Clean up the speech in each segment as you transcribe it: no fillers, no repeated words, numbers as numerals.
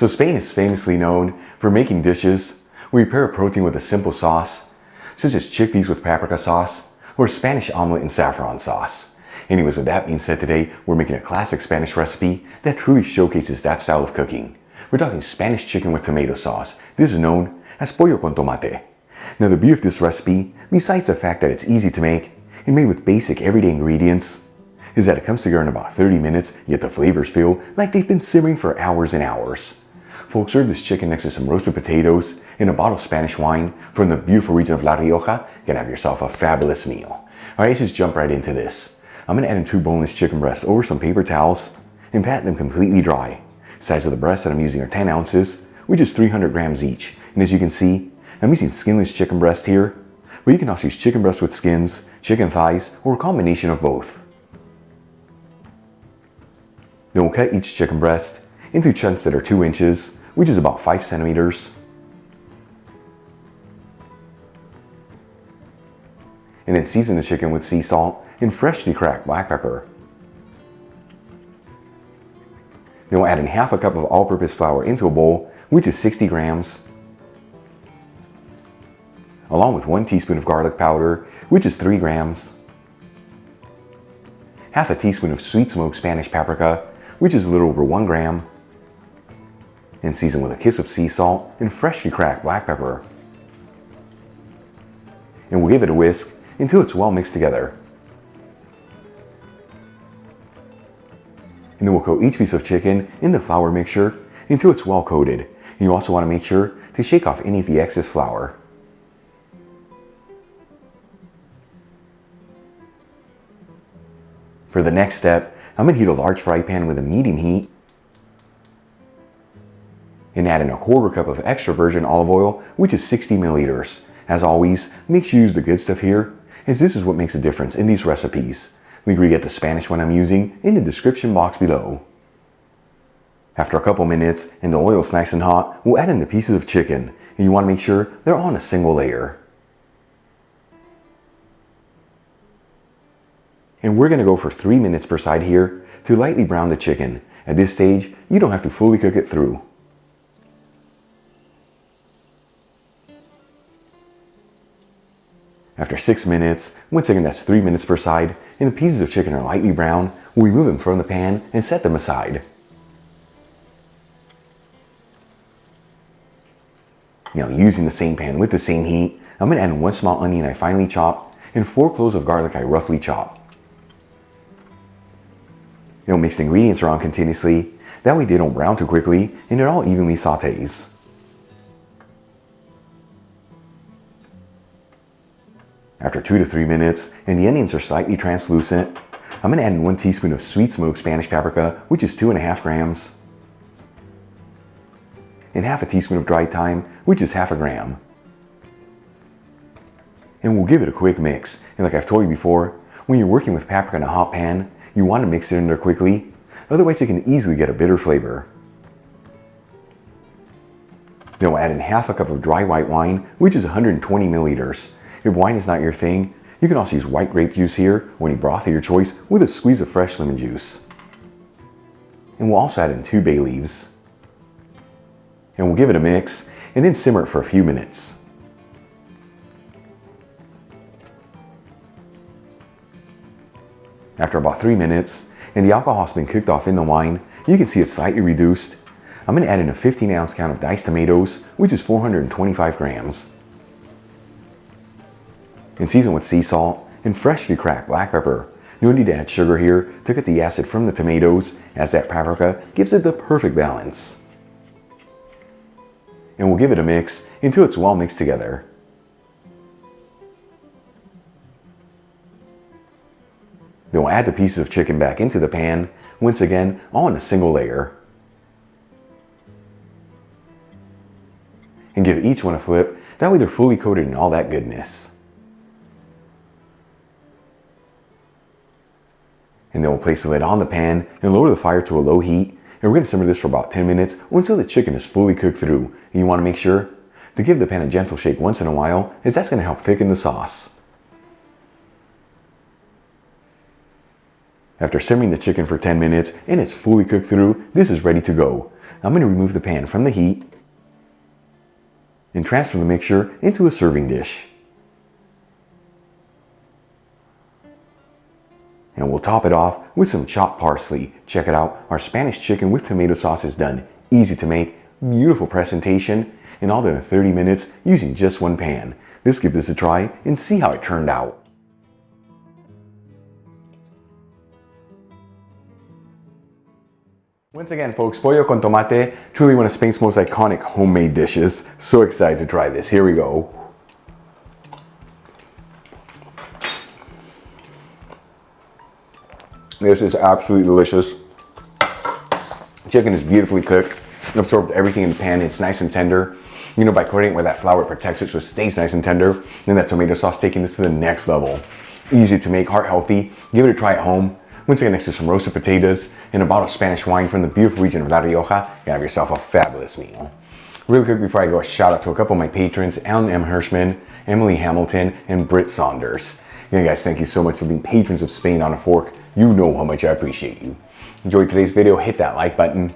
So Spain is famously known for making dishes where you pair a protein with a simple sauce, such as chickpeas with paprika sauce, or a Spanish omelet in saffron sauce. Anyways, with that being said, today we're making a classic Spanish recipe that truly showcases that style of cooking. We're talking Spanish chicken with tomato sauce. This is known as Pollo con Tomate. Now the beauty of this recipe, besides the fact that it's easy to make and made with basic everyday ingredients, is that it comes together in about 30 minutes, yet the flavors feel like they've been simmering for hours and hours. Folks, serve this chicken next to some roasted potatoes and a bottle of Spanish wine from the beautiful region of La Rioja. You can have yourself a fabulous meal. Alright, let's just jump right into this. I'm going to add in 2 boneless chicken breasts over some paper towels and pat them completely dry. Size of the breasts that I'm using are 10 ounces, which is 300 grams each. And as you can see, I'm using skinless chicken breast here, but you can also use chicken breast with skins, chicken thighs, or a combination of both. Then we'll cut each chicken breast into chunks that are 2 inches, which is about 5 centimeters. And then season the chicken with sea salt and freshly cracked black pepper. Then we'll add in half a cup of all-purpose flour into a bowl, which is 60 grams, along with 1 teaspoon of garlic powder, which is 3 grams, half a teaspoon of sweet smoked Spanish paprika, which is a little over 1 gram, and season with a kiss of sea salt and freshly cracked black pepper. And we'll give it a whisk until it's well mixed together. And then we'll coat each piece of chicken in the flour mixture until it's well coated. And you also want to make sure to shake off any of the excess flour. For the next step, I'm going to heat a large fry pan with a medium heat and add in a 1/4 cup of extra virgin olive oil, which is 60 milliliters. As always, make sure you use the good stuff here, as this is what makes a difference in these recipes. Leave where you get the Spanish one I'm using in the description box below. After a couple minutes and the oil is nice and hot, we'll add in the pieces of chicken, and you want to make sure they're on a single layer. And we're going to go for 3 minutes per side here to lightly brown the chicken. At this stage, you don't have to fully cook it through. After 6 minutes, once again that's 3 minutes per side, and the pieces of chicken are lightly brown, we'll remove them from the pan and set them aside. Now using the same pan with the same heat, I'm going to add in 1 small onion I finely chopped and 4 cloves of garlic I roughly chopped. You'll mix the ingredients around continuously, that way they don't brown too quickly and it all evenly sautés. After 2 to 3 minutes and the onions are slightly translucent, I'm going to add in 1 teaspoon of sweet smoked Spanish paprika, which is 2.5 grams, and half a teaspoon of dried thyme, which is half a gram. And we'll give it a quick mix. And like I've told you before, when you're working with paprika in a hot pan, you want to mix it in there quickly, otherwise it can easily get a bitter flavor. Then we'll add in half a cup of dry white wine, which is 120 milliliters. If wine is not your thing, you can also use white grape juice here, or any broth of your choice, with a squeeze of fresh lemon juice. And we'll also add in 2 bay leaves. And we'll give it a mix, and then simmer it for a few minutes. After about 3 minutes, and the alcohol has been cooked off in the wine, you can see it's slightly reduced. I'm going to add in a 15-ounce count of diced tomatoes, which is 425 grams. And season with sea salt and freshly cracked black pepper. No need to add sugar here to get the acid from the tomatoes, as that paprika gives it the perfect balance. And we'll give it a mix until it's well mixed together. Then we'll add the pieces of chicken back into the pan, once again all in a single layer. And give each one a flip, that way they're fully coated in all that goodness. And then we'll place the lid on the pan and lower the fire to a low heat, and we're going to simmer this for about 10 minutes or until the chicken is fully cooked through. And you want to make sure to give the pan a gentle shake once in a while, as that's going to help thicken the sauce. After simmering the chicken for 10 minutes and it's fully cooked through, this is ready to go. I'm going to remove the pan from the heat and transfer the mixture into a serving dish. And we'll top it off with some chopped parsley. Check it out, our Spanish chicken with tomato sauce is done. Easy to make, beautiful presentation, and all done in 30 minutes using just one pan. Let's give this a try and see how it turned out. Once again, folks, Pollo con Tomate, truly one of Spain's most iconic homemade dishes. So excited to try this. Here we go. This is absolutely delicious. Chicken is beautifully cooked. Absorbed everything in the pan. It's nice and tender. You know, by coating it with that flour, it protects it so it stays nice and tender. And that tomato sauce taking this to the next level. Easy to make, heart healthy. Give it a try at home. Once again, next to some roasted potatoes and a bottle of Spanish wine from the beautiful region of La Rioja, you have yourself a fabulous meal. Really quick before I go, a shout out to a couple of my patrons, Alan M. Hirschman, Emily Hamilton, and Britt Saunders. Again, guys, thank you so much for being patrons of Spain on a Fork. You know how much I appreciate you. Enjoyed today's video, hit that like button,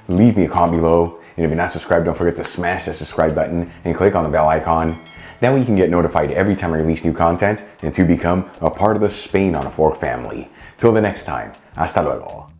leave me a comment below, and if you're not subscribed, don't forget to smash that subscribe button and click on the bell icon. That way you can get notified every time I release new content and to become a part of the Spain on a Fork family. Till the next time, hasta luego.